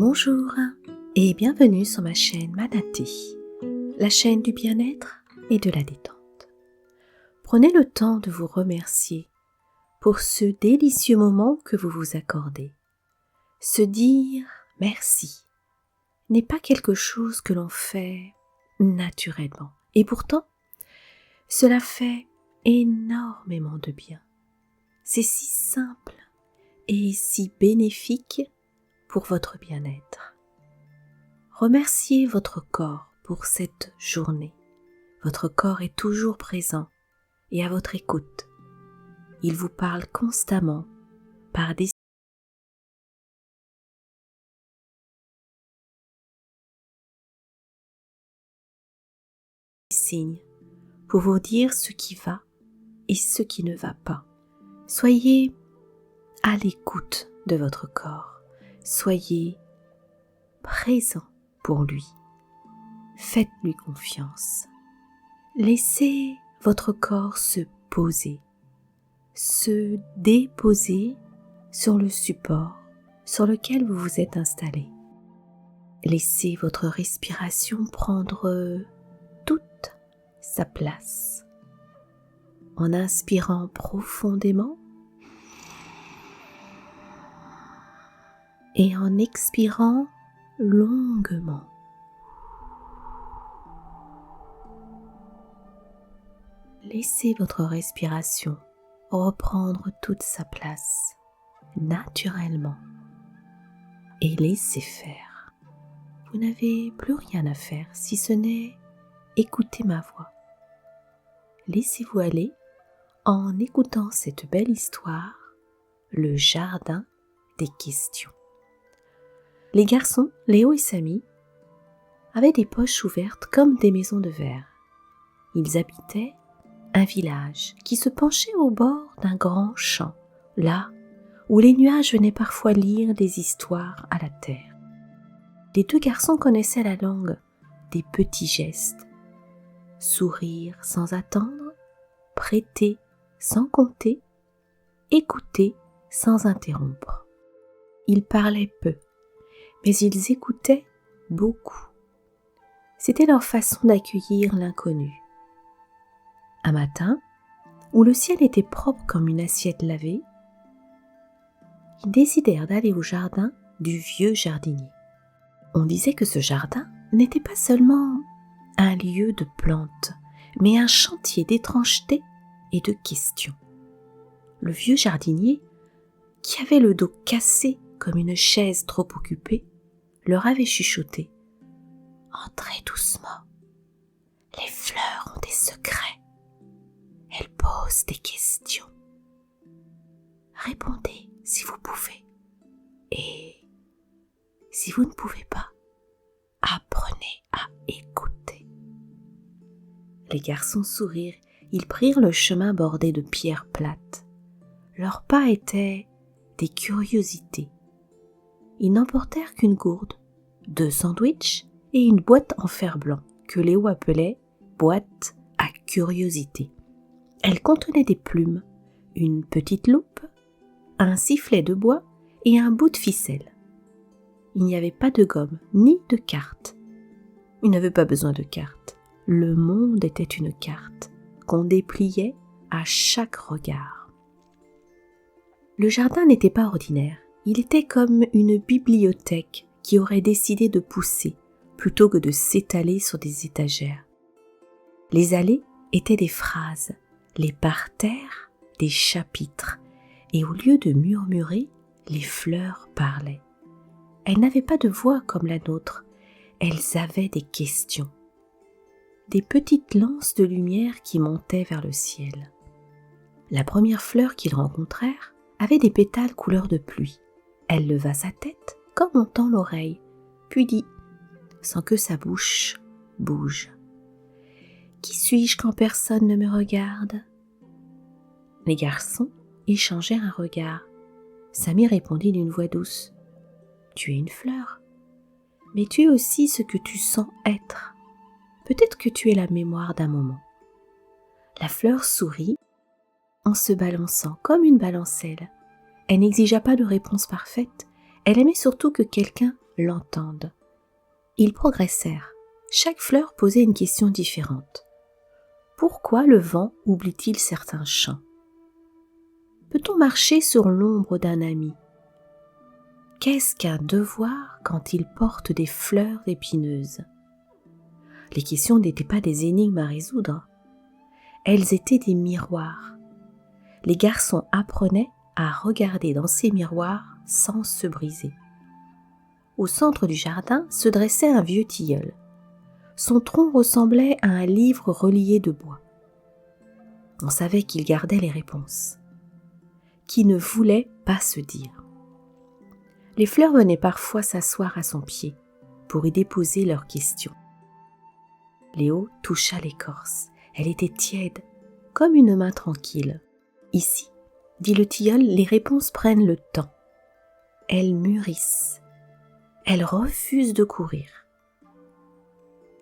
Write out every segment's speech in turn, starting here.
Bonjour et bienvenue sur ma chaîne Manaté, la chaîne du bien-être et de la détente. Prenez le temps de vous remercier pour ce délicieux moment que vous vous accordez. Se dire merci n'est pas quelque chose que l'on fait naturellement et pourtant cela fait énormément de bien. C'est si simple et si bénéfique pour votre bien-être. Remerciez votre corps pour cette journée. Votre corps est toujours présent et à votre écoute. Il vous parle constamment par des signes pour vous dire ce qui va et ce qui ne va pas. Soyez à l'écoute de votre corps. Soyez présent pour lui. Faites-lui confiance. Laissez votre corps se poser, se déposer sur le support sur lequel vous vous êtes installé. Laissez votre respiration prendre toute sa place. En inspirant profondément et en expirant longuement. Laissez votre respiration reprendre toute sa place naturellement et laissez faire. Vous n'avez plus rien à faire si ce n'est écouter ma voix. Laissez-vous aller en écoutant cette belle histoire, le jardin des questions. Les garçons, Léo et Samy, avaient des poches ouvertes comme des maisons de verre. Ils habitaient un village qui se penchait au bord d'un grand champ, là où les nuages venaient parfois lire des histoires à la terre. Les deux garçons connaissaient la langue des petits gestes. Sourire sans attendre, prêter sans compter, écouter sans interrompre. Ils parlaient peu, mais ils écoutaient beaucoup. C'était leur façon d'accueillir l'inconnu. Un matin, où le ciel était propre comme une assiette lavée, ils décidèrent d'aller au jardin du vieux jardinier. On disait que ce jardin n'était pas seulement un lieu de plantes, mais un chantier d'étrangetés et de questions. Le vieux jardinier, qui avait le dos cassé comme une chaise trop occupée, leur avait chuchoté « Entrez doucement, les fleurs ont des secrets. Elles posent des questions. Répondez si vous pouvez. Et si vous ne pouvez pas, apprenez à écouter. » Les garçons sourirent. Ils prirent le chemin bordé de pierres plates. Leurs pas étaient des curiosités. Ils n'emportèrent qu'une gourde, 2 sandwichs et une boîte en fer blanc que Léo appelait boîte à curiosités. Elle contenait des plumes, une petite loupe, un sifflet de bois et un bout de ficelle. Il n'y avait pas de gomme ni de carte. Il n'avait pas besoin de carte. Le monde était une carte qu'on dépliait à chaque regard. Le jardin n'était pas ordinaire. Il était comme une bibliothèque qui aurait décidé de pousser plutôt que de s'étaler sur des étagères. Les allées étaient des phrases, les parterres des chapitres, et au lieu de murmurer, les fleurs parlaient. Elles n'avaient pas de voix comme la nôtre, elles avaient des questions. Des petites lances de lumière qui montaient vers le ciel. La première fleur qu'ils rencontrèrent avait des pétales couleur de pluie. Elle leva sa tête comme on tend l'oreille, puis dit, sans que sa bouche bouge, « Qui suis-je quand personne ne me regarde ?» Les garçons échangèrent un regard. Samy répondit d'une voix douce, « Tu es une fleur, mais tu es aussi ce que tu sens être. Peut-être que tu es la mémoire d'un moment. » La fleur sourit en se balançant comme une balancelle. Elle n'exigea pas de réponse parfaite, elle aimait surtout que quelqu'un l'entendent. Ils progressèrent. Chaque fleur posait une question différente. Pourquoi le vent oublie-t-il certains chants? Peut-on marcher sur l'ombre d'un ami? Qu'est-ce qu'un devoir quand il porte des fleurs épineuses? Les questions n'étaient pas des énigmes à résoudre. Elles étaient des miroirs. Les garçons apprenaient à regarder dans ces miroirs sans se briser. Au centre du jardin se dressait un vieux tilleul. Son tronc ressemblait à un livre relié de bois. On savait qu'il gardait les réponses, qui ne voulait pas se dire. Les fleurs venaient parfois s'asseoir à son pied pour y déposer leurs questions. Léo toucha l'écorce. Elle était tiède, comme une main tranquille. Ici, dit le tilleul, les réponses prennent le temps. Elles mûrissent. Elles refusent de courir.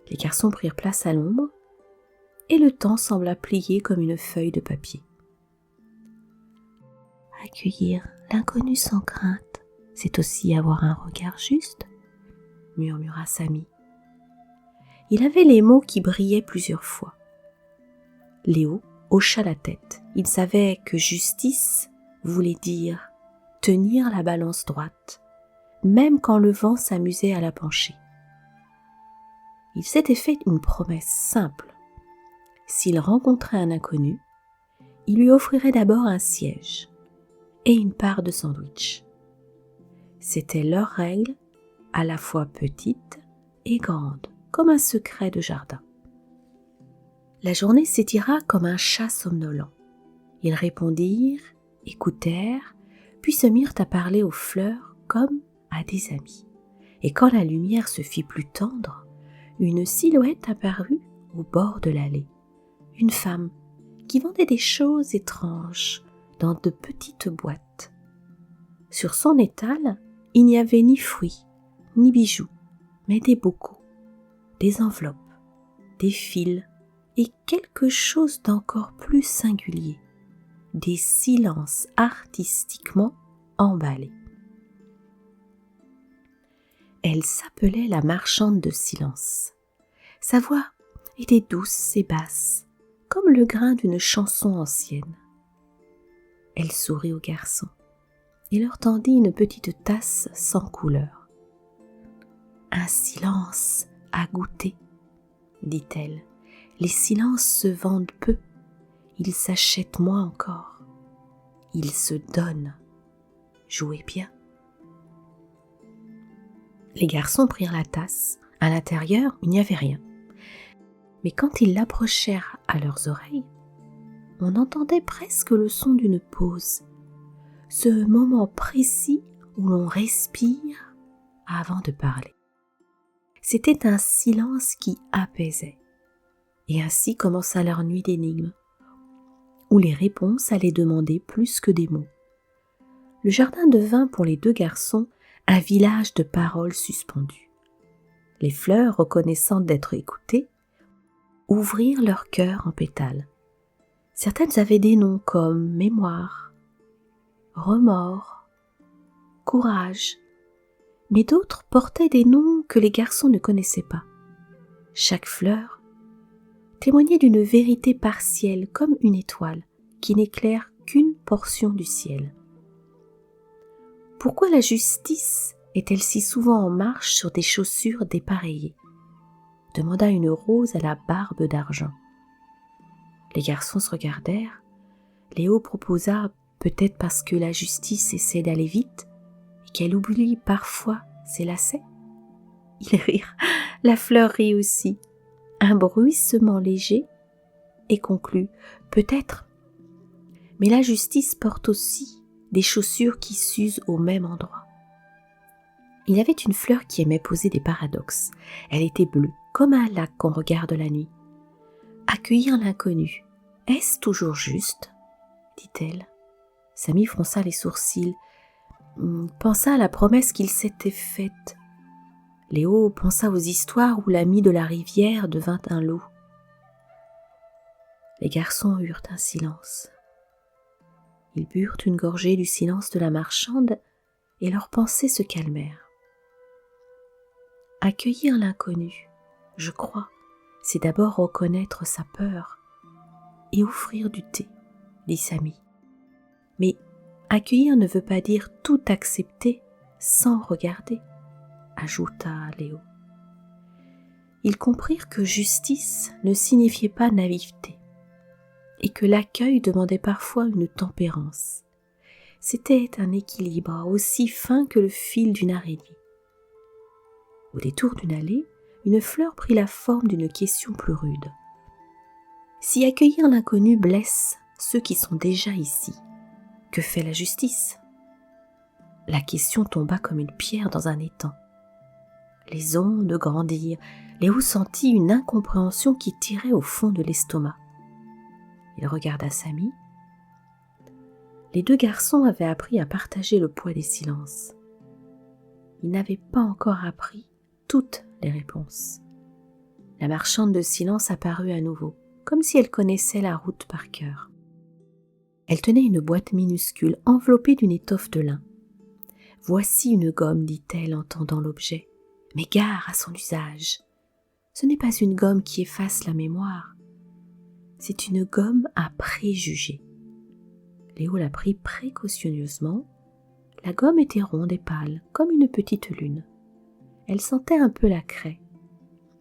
Les garçons prirent place à l'ombre et le temps sembla plié comme une feuille de papier. Accueillir l'inconnu sans crainte, c'est aussi avoir un regard juste, murmura Samy. Il avait les mots qui brillaient plusieurs fois. Léo hocha la tête. Il savait que justice voulait dire tenir la balance droite, même quand le vent s'amusait à la pencher. Il s'était fait une promesse simple. S'il rencontrait un inconnu, il lui offrirait d'abord un siège et une part de sandwich. C'était leur règle, à la fois petite et grande, comme un secret de jardin. La journée s'étira comme un chat somnolent. Ils répondirent, écoutèrent, puis se mirent à parler aux fleurs comme à des amis. Et quand la lumière se fit plus tendre, une silhouette apparut au bord de l'allée. Une femme qui vendait des choses étranges dans de petites boîtes. Sur son étal, il n'y avait ni fruits, ni bijoux, mais des bocaux, des enveloppes, des fils et quelque chose d'encore plus singulier, des silences artistiquement emballés. Elle s'appelait la marchande de silence. Sa voix était douce et basse, comme le grain d'une chanson ancienne. Elle sourit aux garçons et leur tendit une petite tasse sans couleur. « Un silence à goûter, dit-elle. Les silences se vendent peu, ils s'achètent moins encore. Ils se donnent. Jouez bien. » Les garçons prirent la tasse. À l'intérieur, il n'y avait rien. Mais quand ils l'approchèrent à leurs oreilles, on entendait presque le son d'une pause, ce moment précis où l'on respire avant de parler. C'était un silence qui apaisait. Et ainsi commença leur nuit d'énigmes, où les réponses allaient demander plus que des mots. Le jardin devint pour les deux garçons un village de paroles suspendues. Les fleurs, reconnaissantes d'être écoutées, ouvrirent leur cœur en pétales. Certaines avaient des noms comme mémoire, remords, courage, mais d'autres portaient des noms que les garçons ne connaissaient pas. Chaque fleur témoignait d'une vérité partielle comme une étoile qui n'éclaire qu'une portion du ciel. Pourquoi la justice est-elle si souvent en marche sur des chaussures dépareillées? Demanda une rose à la barbe d'argent. Les garçons se regardèrent. Léo proposa, peut-être parce que la justice essaie d'aller vite et qu'elle oublie parfois ses lacets. Ils rirent. La fleur rit aussi. Un bruissement léger et conclut, peut-être. Mais la justice porte aussi des chaussures qui s'usent au même endroit. Il y avait une fleur qui aimait poser des paradoxes. Elle était bleue, comme un lac qu'on regarde la nuit. Accueillir l'inconnu, est-ce toujours juste? Dit-elle. Samy fronça les sourcils, pensa à la promesse qu'il s'était faite. Léo pensa aux histoires où l'ami de la rivière devint un loup. Les garçons eurent un silence. Ils burent une gorgée du silence de la marchande et leurs pensées se calmèrent. Accueillir l'inconnu, je crois, c'est d'abord reconnaître sa peur et offrir du thé, dit Samy. Mais accueillir ne veut pas dire tout accepter sans regarder, ajouta Léo. Ils comprirent que justice ne signifiait pas naïveté et que l'accueil demandait parfois une tempérance. C'était un équilibre aussi fin que le fil d'une araignée. Au détour d'une allée, une fleur prit la forme d'une question plus rude. Si accueillir l'inconnu blesse ceux qui sont déjà ici, que fait la justice ? La question tomba comme une pierre dans un étang. Les ondes grandirent. Léo sentit une incompréhension qui tirait au fond de l'estomac. Il regarda Samy. Les deux garçons avaient appris à partager le poids des silences. Ils n'avaient pas encore appris toutes les réponses. La marchande de silence apparut à nouveau, comme si elle connaissait la route par cœur. Elle tenait une boîte minuscule enveloppée d'une étoffe de lin. « Voici une gomme, dit-elle en tendant l'objet. Mais gare à son usage. Ce n'est pas une gomme qui efface la mémoire. C'est une gomme à préjugés. » Léo la prit précautionneusement. La gomme était ronde et pâle, comme une petite lune. Elle sentait un peu la craie.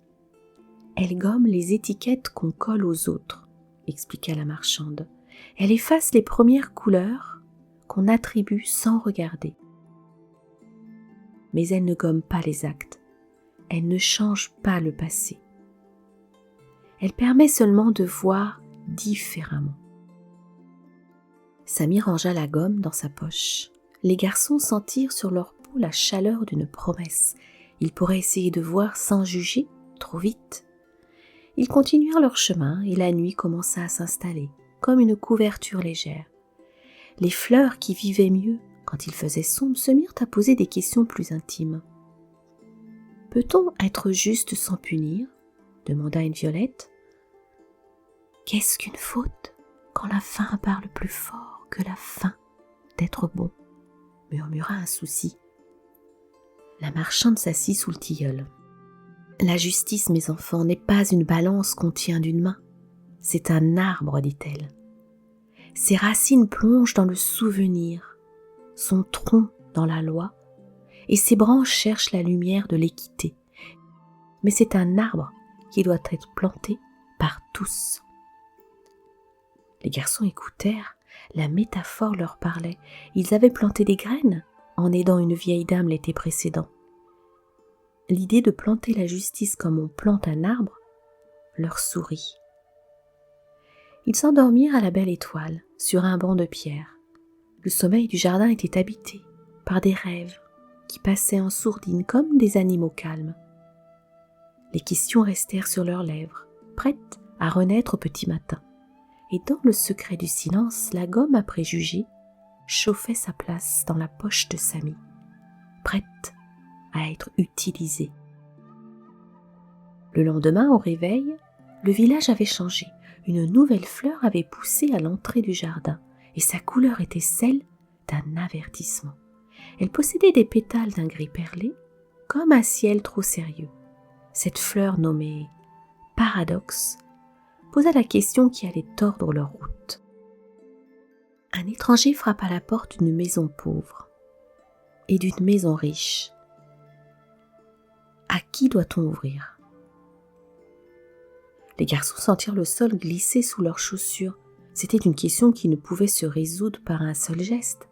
« Elle gomme les étiquettes qu'on colle aux autres, » expliqua la marchande. « Elle efface les premières couleurs qu'on attribue sans regarder. Mais elle ne gomme pas les actes. Elle ne change pas le passé. Elle permet seulement de voir différemment. » Samy rangea la gomme dans sa poche. Les garçons sentirent sur leur peau la chaleur d'une promesse. Ils pourraient essayer de voir sans juger, trop vite. Ils continuèrent leur chemin et la nuit commença à s'installer, comme une couverture légère. Les fleurs qui vivaient mieux quand il faisait sombre se mirent à poser des questions plus intimes. « Peut-on être juste sans punir ?» demanda une violette. « Qu'est-ce qu'une faute quand la faim parle plus fort que la faim d'être bon ?» murmura un souci. La marchande s'assit sous le tilleul. « La justice, mes enfants, n'est pas une balance qu'on tient d'une main. C'est un arbre, dit-elle. Ses racines plongent dans le souvenir, son tronc dans la loi, et ses branches cherchent la lumière de l'équité. Mais c'est un arbre qui doit être planté par tous. » Les garçons écoutèrent, la métaphore leur parlait. Ils avaient planté des graines en aidant une vieille dame l'été précédent. L'idée de planter la justice comme on plante un arbre leur sourit. Ils s'endormirent à la belle étoile, sur un banc de pierre. Le sommeil du jardin était habité par des rêves qui passaient en sourdine comme des animaux calmes. Les questions restèrent sur leurs lèvres, prêtes à renaître au petit matin. Et dans le secret du silence, la gomme à préjugés chauffait sa place dans la poche de Samy, prête à être utilisée. Le lendemain, au réveil, le village avait changé. Une nouvelle fleur avait poussé à l'entrée du jardin, et sa couleur était celle d'un avertissement. Elle possédait des pétales d'un gris perlé, comme un ciel trop sérieux. Cette fleur nommée Paradoxe posa la question qui allait tordre leur route. Un étranger frappe à la porte d'une maison pauvre et d'une maison riche. À qui doit-on ouvrir ? Les garçons sentirent le sol glisser sous leurs chaussures. C'était une question qui ne pouvait se résoudre par un seul geste.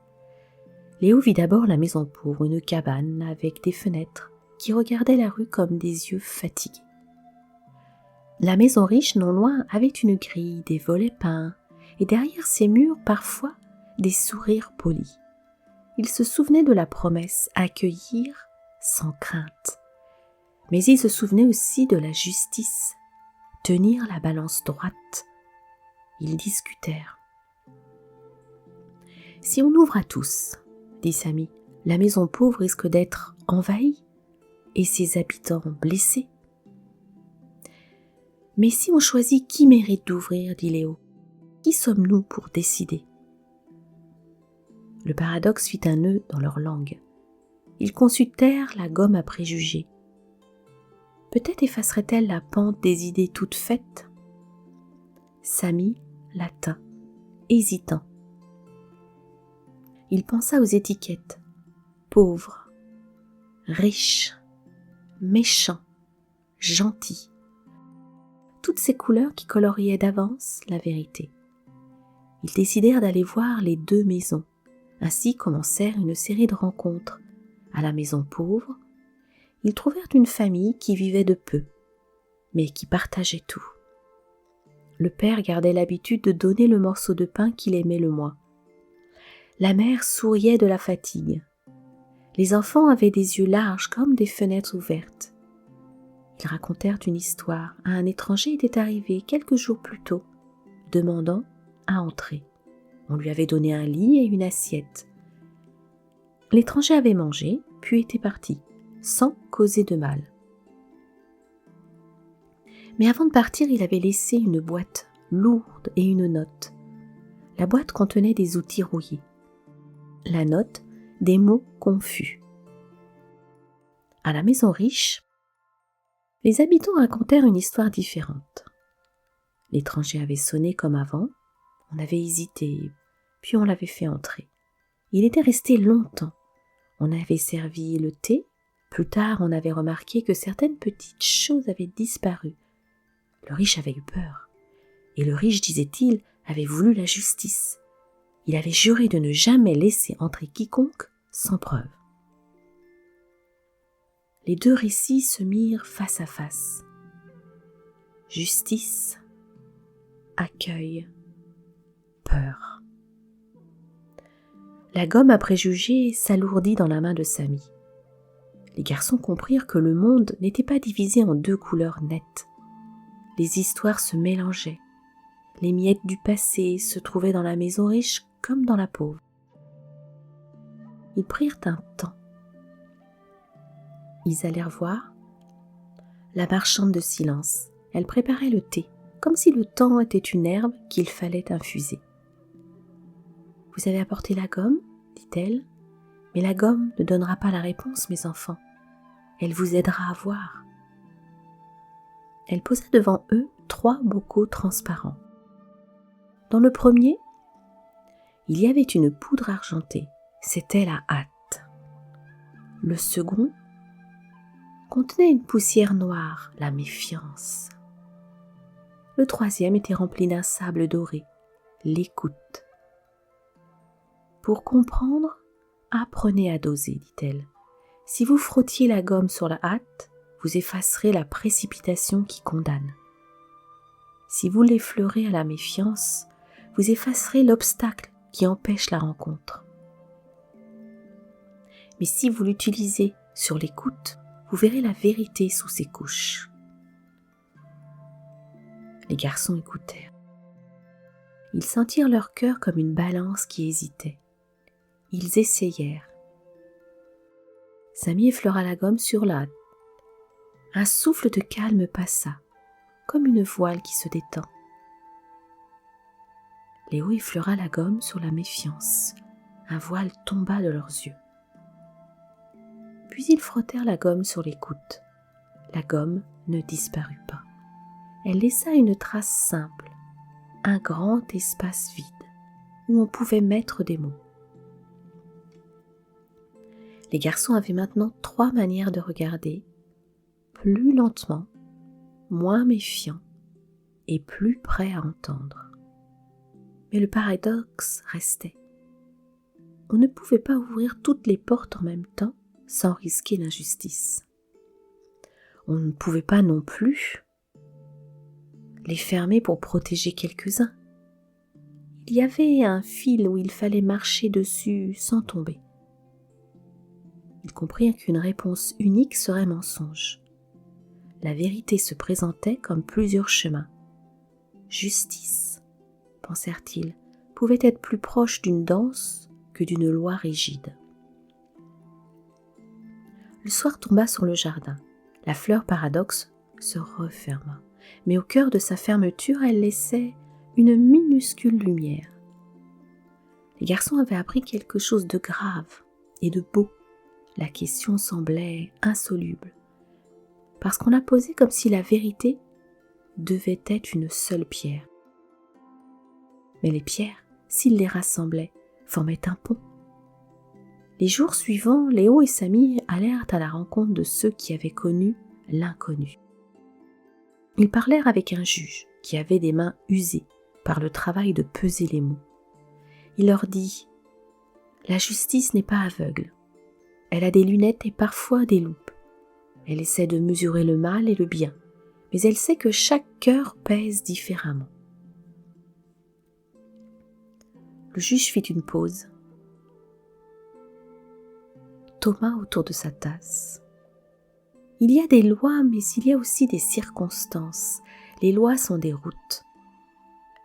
Léo vit d'abord la maison pauvre, une cabane avec des fenêtres qui regardaient la rue comme des yeux fatigués. La maison riche, non loin, avait une grille, des volets peints, et derrière ces murs, parfois, des sourires polis. Il se souvenait de la promesse « accueillir sans crainte ». Mais il se souvenait aussi de la justice, tenir la balance droite. Ils discutèrent. « Si on ouvre à tous, » dit Samy, « la maison pauvre risque d'être envahie et ses habitants blessés. » « Mais si on choisit qui mérite d'ouvrir, dit Léo, qui sommes-nous pour décider ?» Le paradoxe fit un nœud dans leur langue. Ils consultèrent la gomme à préjugés. Peut-être effacerait-elle la pente des idées toutes faites. Samy la tint, hésitant. Il pensa aux étiquettes. Pauvre, riche, méchant, gentil. Toutes ces couleurs qui coloriaient d'avance la vérité. Ils décidèrent d'aller voir les 2 maisons. Ainsi commencèrent une série de rencontres. À la maison pauvre, ils trouvèrent une famille qui vivait de peu, mais qui partageait tout. Le père gardait l'habitude de donner le morceau de pain qu'il aimait le moins. La mère souriait de la fatigue. Les enfants avaient des yeux larges comme des fenêtres ouvertes. Ils racontèrent une histoire. Un étranger était arrivé quelques jours plus tôt, demandant à entrer. On lui avait donné un lit et une assiette. L'étranger avait mangé, puis était parti, sans causer de mal. Mais avant de partir, il avait laissé une boîte lourde et une note. La boîte contenait des outils rouillés. La note, des mots confus. À la maison riche, les habitants racontèrent une histoire différente. L'étranger avait sonné comme avant, on avait hésité, puis on l'avait fait entrer. Il était resté longtemps. On avait servi le thé. Plus tard, on avait remarqué que certaines petites choses avaient disparu. Le riche avait eu peur. Et le riche, disait-il, avait voulu la justice. Il avait juré de ne jamais laisser entrer quiconque sans preuve. Les 2 récits se mirent face à face. Justice, accueil, peur. La gomme à préjugés s'alourdit dans la main de Samy. Les garçons comprirent que le monde n'était pas divisé en 2 couleurs nettes. Les histoires se mélangeaient. Les miettes du passé se trouvaient dans la maison riche comme dans la pauvre. Ils prirent un temps. Ils allèrent voir la marchande de silence. Elle préparait le thé, comme si le temps était une herbe qu'il fallait infuser. « Vous avez apporté la gomme ?» dit-elle. « Mais la gomme ne donnera pas la réponse, mes enfants. Elle vous aidera à voir. » Elle posa devant eux 3 bocaux transparents. Dans le premier, il y avait une poudre argentée. C'était la hâte. Le second contenait une poussière noire, la méfiance. Le troisième était rempli d'un sable doré, l'écoute. Pour comprendre, apprenez à doser, dit-elle. Si vous frottiez la gomme sur la hâte, vous effacerez la précipitation qui condamne. Si vous l'effleurez à la méfiance, vous effacerez l'obstacle qui empêche la rencontre. Mais si vous l'utilisez sur l'écoute, vous verrez la vérité sous ses couches. Les garçons écoutèrent. Ils sentirent leur cœur comme une balance qui hésitait. Ils essayèrent. Samy effleura la gomme sur la hâte. Un souffle de calme passa, comme une voile qui se détend. Léo effleura la gomme sur la méfiance. Un voile tomba de leurs yeux. Puis ils frottèrent la gomme sur l'écoute. La gomme ne disparut pas. Elle laissa une trace simple, un grand espace vide, où on pouvait mettre des mots. Les garçons avaient maintenant 3 manières de regarder, plus lentement, moins méfiants et plus prêts à entendre. Mais le paradoxe restait. On ne pouvait pas ouvrir toutes les portes en même temps sans risquer l'injustice. On ne pouvait pas non plus les fermer pour protéger quelques-uns. Il y avait un fil où il fallait marcher dessus sans tomber. Ils comprirent qu'une réponse unique serait mensonge. La vérité se présentait comme plusieurs chemins. Justice, pensèrent-ils, pouvait être plus proche d'une danse que d'une loi rigide. Le soir tomba sur le jardin. La fleur paradoxe se referma, mais au cœur de sa fermeture, elle laissait une minuscule lumière. Les garçons avaient appris quelque chose de grave et de beau. La question semblait insoluble. parce qu'on a posé comme si la vérité devait être une seule pierre. Mais les pierres, s'ils les rassemblaient, formaient un pont. Les jours suivants, Léo et Samy allèrent à la rencontre de ceux qui avaient connu l'inconnu. Ils parlèrent avec un juge qui avait des mains usées par le travail de peser les mots. Il leur dit « La justice n'est pas aveugle. Elle a des lunettes et parfois des loupes. Elle essaie de mesurer le mal et le bien, mais elle sait que chaque cœur pèse différemment. » Le juge fit une pause. Thomas autour de sa tasse. Il y a des lois, mais il y a aussi des circonstances. Les lois sont des routes.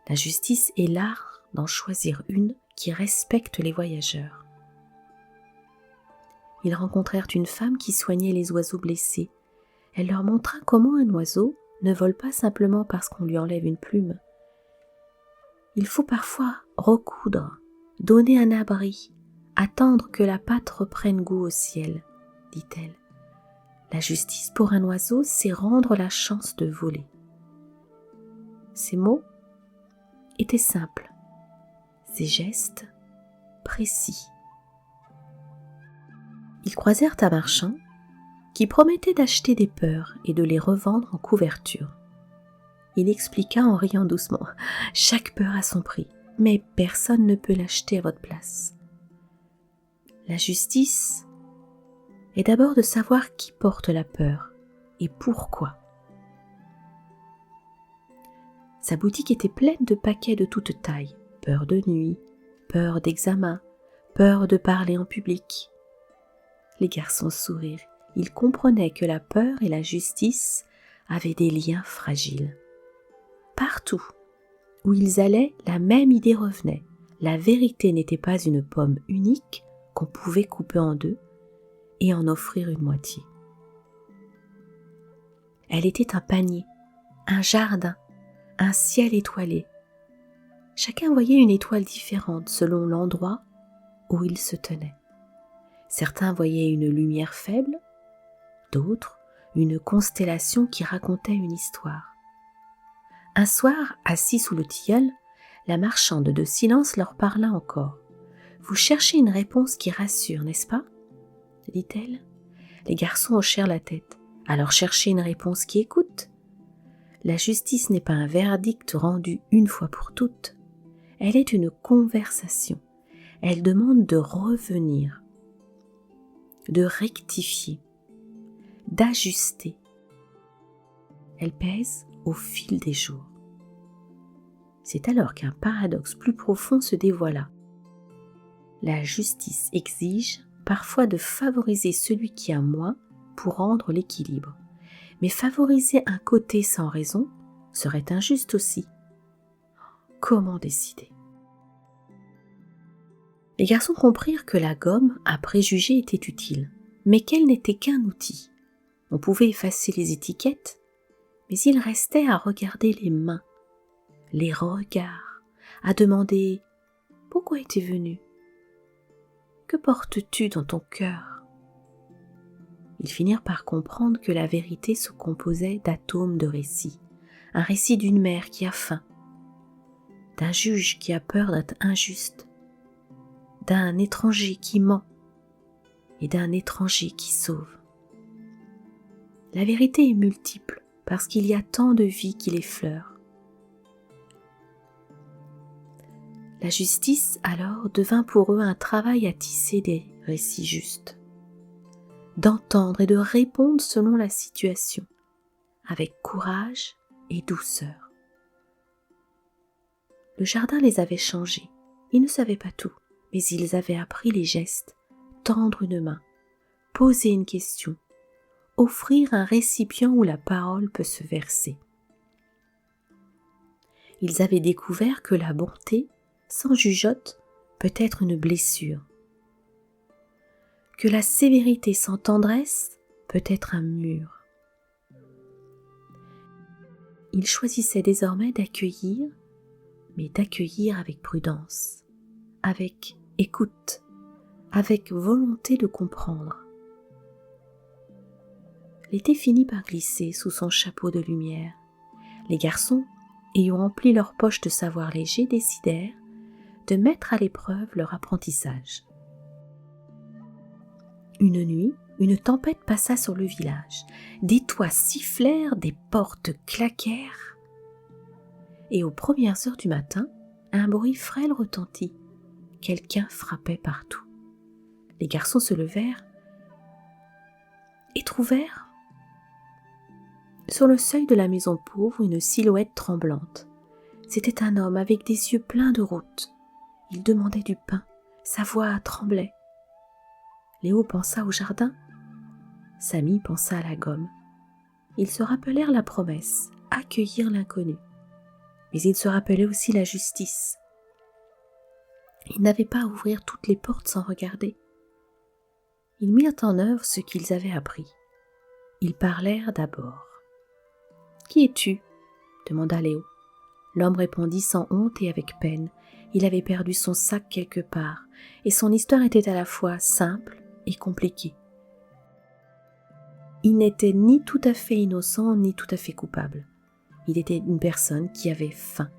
La justice est l'art d'en choisir une qui respecte les voyageurs. Ils rencontrèrent une femme qui soignait les oiseaux blessés. Elle leur montra comment un oiseau ne vole pas simplement parce qu'on lui enlève une plume. Il faut parfois recoudre, donner un abri, attendre que la patte reprenne goût au ciel, dit-elle. La justice pour un oiseau, c'est rendre la chance de voler. Ces mots étaient simples, ces gestes précis. Ils croisèrent un marchand qui promettait d'acheter des peurs et de les revendre en couverture. Il expliqua en riant doucement « Chaque peur a son prix, mais personne ne peut l'acheter à votre place. La justice est d'abord de savoir qui porte la peur et pourquoi. » Sa boutique était pleine de paquets de toutes tailles, peur de nuit, peur d'examen, peur de parler en public. Les garçons sourirent, ils comprenaient que la peur et la justice avaient des liens fragiles. Partout où ils allaient, la même idée revenait. La vérité n'était pas une pomme unique qu'on pouvait couper en deux et en offrir une moitié. Elle était un panier, un jardin, un ciel étoilé. Chacun voyait une étoile différente selon l'endroit où il se tenait. Certains voyaient une lumière faible, d'autres une constellation qui racontait une histoire. Un soir, assis sous le tilleul, la marchande de silence leur parla encore. « Vous cherchez une réponse qui rassure, n'est-ce pas ?» dit-elle. Les garçons hochèrent la tête. « Alors cherchez une réponse qui écoute. La justice n'est pas un verdict rendu une fois pour toutes. Elle est une conversation. Elle demande de revenir, de rectifier, d'ajuster. Elle pèse au fil des jours. » C'est alors qu'un paradoxe plus profond se dévoila. La justice exige parfois de favoriser celui qui a moins pour rendre l'équilibre. Mais favoriser un côté sans raison serait injuste aussi. Comment décider ? Les garçons comprirent que la gomme à préjugés était utile, mais qu'elle n'était qu'un outil. On pouvait effacer les étiquettes, mais il restait à regarder les mains, les regards, à demander « Pourquoi es-tu venu ? Que portes-tu dans ton cœur ?» Ils finirent par comprendre que la vérité se composait d'atomes de récits. Un récit d'une mère qui a faim, d'un juge qui a peur d'être injuste, d'un étranger qui ment et d'un étranger qui sauve. La vérité est multiple parce qu'il y a tant de vies qui l'effleurent. La justice, alors, devint pour eux un travail à tisser des récits justes, d'entendre et de répondre selon la situation, avec courage et douceur. Le jardin les avait changés. Ils ne savaient pas tout, mais ils avaient appris les gestes, tendre une main, poser une question, offrir un récipient où la parole peut se verser. Ils avaient découvert que la bonté, sans jugeote, peut être une blessure, que la sévérité sans tendresse peut être un mur. Ils choisissaient désormais d'accueillir, mais d'accueillir avec prudence, avec écoute, avec volonté de comprendre. L'été finit par glisser sous son chapeau de lumière. Les garçons, ayant rempli leurs poches de savoir léger, décidèrent de mettre à l'épreuve leur apprentissage. Une nuit, une tempête passa sur le village. Des toits sifflèrent, des portes claquèrent. Et aux premières heures du matin, un bruit frêle retentit. Quelqu'un frappait partout. Les garçons se levèrent et trouvèrent sur le seuil de la maison pauvre une silhouette tremblante. C'était un homme avec des yeux pleins de route. Il demandait du pain. Sa voix tremblait. Léo pensa au jardin. Samy pensa à la gomme. Ils se rappelèrent la promesse, accueillir l'inconnu. Mais ils se rappelaient aussi la justice. Ils n'avaient pas à ouvrir toutes les portes sans regarder. Ils mirent en œuvre ce qu'ils avaient appris. Ils parlèrent d'abord. « Qui es-tu » demanda Léo. L'homme répondit sans honte et avec peine. Il avait perdu son sac quelque part, et son histoire était à la fois simple et compliquée. Il n'était ni tout à fait innocent, ni tout à fait coupable. Il était une personne qui avait faim.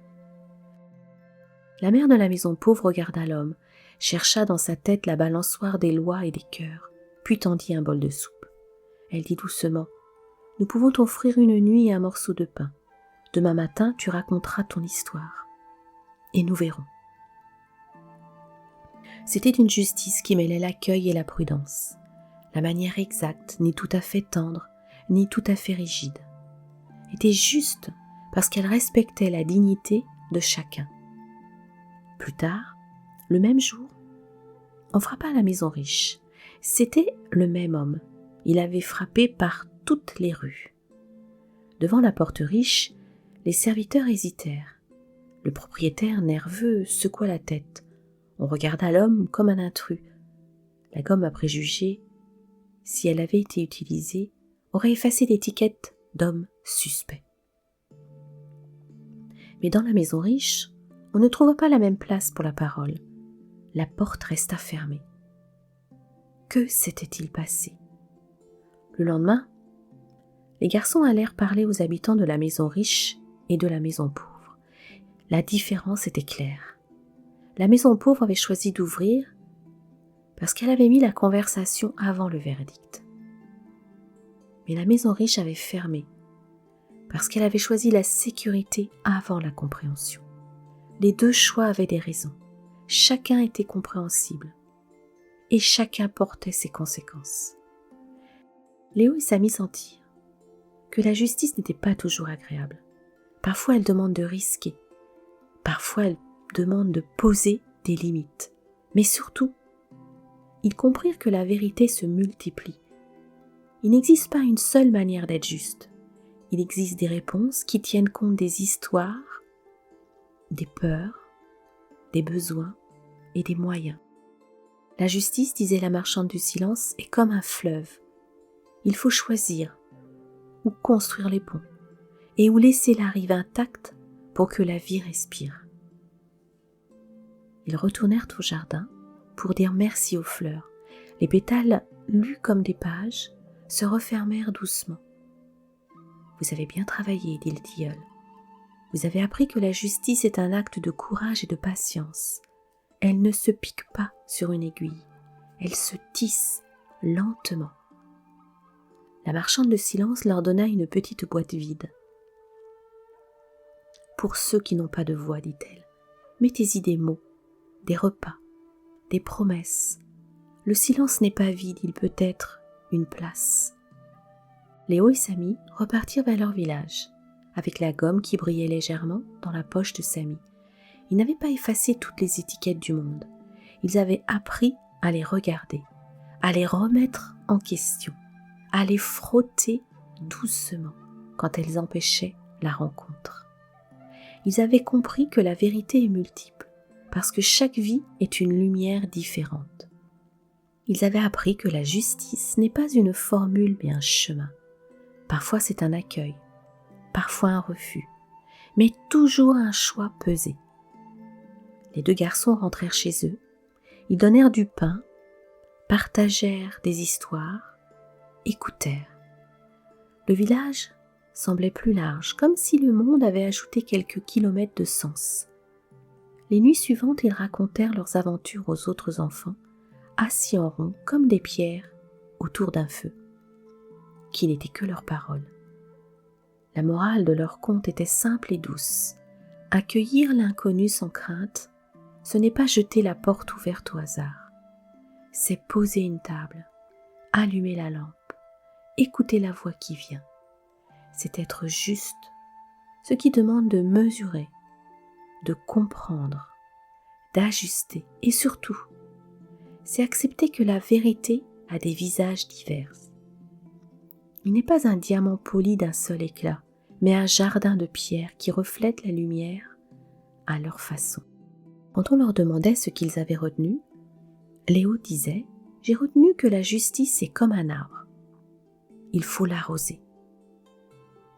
La mère de la maison pauvre regarda l'homme, chercha dans sa tête la balançoire des lois et des cœurs, puis tendit un bol de soupe. Elle dit doucement : « Nous pouvons t'offrir une nuit et un morceau de pain. Demain matin, tu raconteras ton histoire. Et nous verrons. » C'était une justice qui mêlait l'accueil et la prudence. La manière exacte, ni tout à fait tendre, ni tout à fait rigide, était juste parce qu'elle respectait la dignité de chacun. Plus tard, le même jour, on frappa à la maison riche. C'était le même homme. Il avait frappé par toutes les rues. Devant la porte riche, les serviteurs hésitèrent. Le propriétaire, nerveux, secoua la tête. On regarda l'homme comme un intrus. La gomme à préjugés, si elle avait été utilisée, aurait effacé l'étiquette d'homme suspect. Mais dans la maison riche, on ne trouva pas la même place pour la parole. La porte resta fermée. Que s'était-il passé ? Le lendemain, les garçons allèrent parler aux habitants de la maison riche et de la maison pauvre. La différence était claire. La maison pauvre avait choisi d'ouvrir parce qu'elle avait mis la conversation avant le verdict. Mais la maison riche avait fermé parce qu'elle avait choisi la sécurité avant la compréhension. Les deux choix avaient des raisons. Chacun était compréhensible et chacun portait ses conséquences. Léo et Samy sentirent que la justice n'était pas toujours agréable. Parfois, elle demande de risquer. Parfois, elle demande de poser des limites. Mais surtout, ils comprirent que la vérité se multiplie. Il n'existe pas une seule manière d'être juste. Il existe des réponses qui tiennent compte des histoires, des peurs, des besoins et des moyens. La justice, disait la marchande du silence, est comme un fleuve. Il faut choisir où construire les ponts et où laisser la rive intacte pour que la vie respire. Ils retournèrent au jardin pour dire merci aux fleurs. Les pétales, lus comme des pages, se refermèrent doucement. « Vous avez bien travaillé, dit le tilleul. Vous avez appris que la justice est un acte de courage et de patience. Elle ne se pique pas sur une aiguille. Elle se tisse lentement. » La marchande de silence leur donna une petite boîte vide. « Pour ceux qui n'ont pas de voix, dit-elle, mettez-y des mots, des repas, des promesses. Le silence n'est pas vide, il peut être une place. » Léo et Samy repartirent vers leur village, avec la gomme qui brillait légèrement dans la poche de Samy. Ils n'avaient pas effacé toutes les étiquettes du monde. Ils avaient appris à les regarder, à les remettre en question, à les frotter doucement quand elles empêchaient la rencontre. Ils avaient compris que la vérité est multiple, parce que chaque vie est une lumière différente. Ils avaient appris que la justice n'est pas une formule mais un chemin. Parfois c'est un accueil, parfois un refus, mais toujours un choix pesé. Les deux garçons rentrèrent chez eux, ils donnèrent du pain, partagèrent des histoires, écoutèrent. Le village semblait plus large, comme si le monde avait ajouté quelques kilomètres de sens. Les nuits suivantes, ils racontèrent leurs aventures aux autres enfants, assis en rond comme des pierres autour d'un feu, qui n'était que leurs paroles. La morale de leur conte était simple et douce. Accueillir l'inconnu sans crainte, ce n'est pas jeter la porte ouverte au hasard. C'est poser une table, allumer la lampe, écouter la voix qui vient. C'est être juste, ce qui demande de mesurer, de comprendre, d'ajuster et surtout, c'est accepter que la vérité a des visages divers. Il n'est pas un diamant poli d'un seul éclat, mais un jardin de pierres qui reflète la lumière à leur façon. Quand on leur demandait ce qu'ils avaient retenu, Léo disait « J'ai retenu que la justice est comme un arbre. Il faut l'arroser. »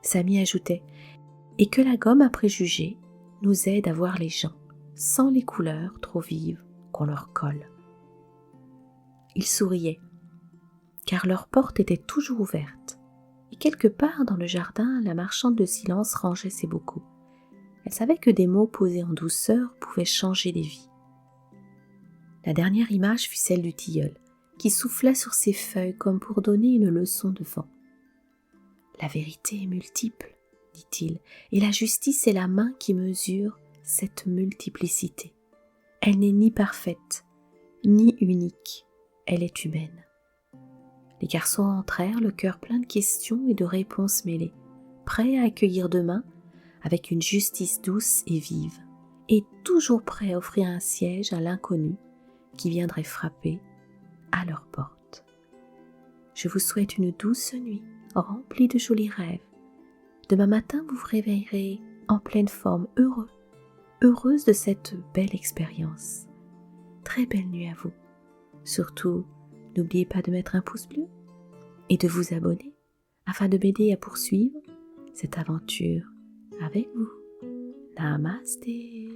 Samy ajoutait « Et que la gomme à préjugés nous aide à voir les gens, sans les couleurs trop vives qu'on leur colle. » Ils souriaient, car leur porte était toujours ouverte. Et quelque part dans le jardin, la marchande de silence rangeait ses bocaux. Elle savait que des mots posés en douceur pouvaient changer des vies. La dernière image fut celle du tilleul, qui souffla sur ses feuilles comme pour donner une leçon de vent. « La vérité est multiple, dit-il, et la justice est la main qui mesure cette multiplicité. Elle n'est ni parfaite, ni unique, elle est humaine. » Les garçons entrèrent, le cœur plein de questions et de réponses mêlées, prêts à accueillir demain avec une justice douce et vive, et toujours prêts à offrir un siège à l'inconnu qui viendrait frapper à leur porte. Je vous souhaite une douce nuit, remplie de jolis rêves. Demain matin, vous vous réveillerez en pleine forme, heureuse de cette belle expérience. Très belle nuit à vous. Surtout, n'oubliez pas de mettre un pouce bleu et de vous abonner afin de m'aider à poursuivre cette aventure avec vous. Namasté.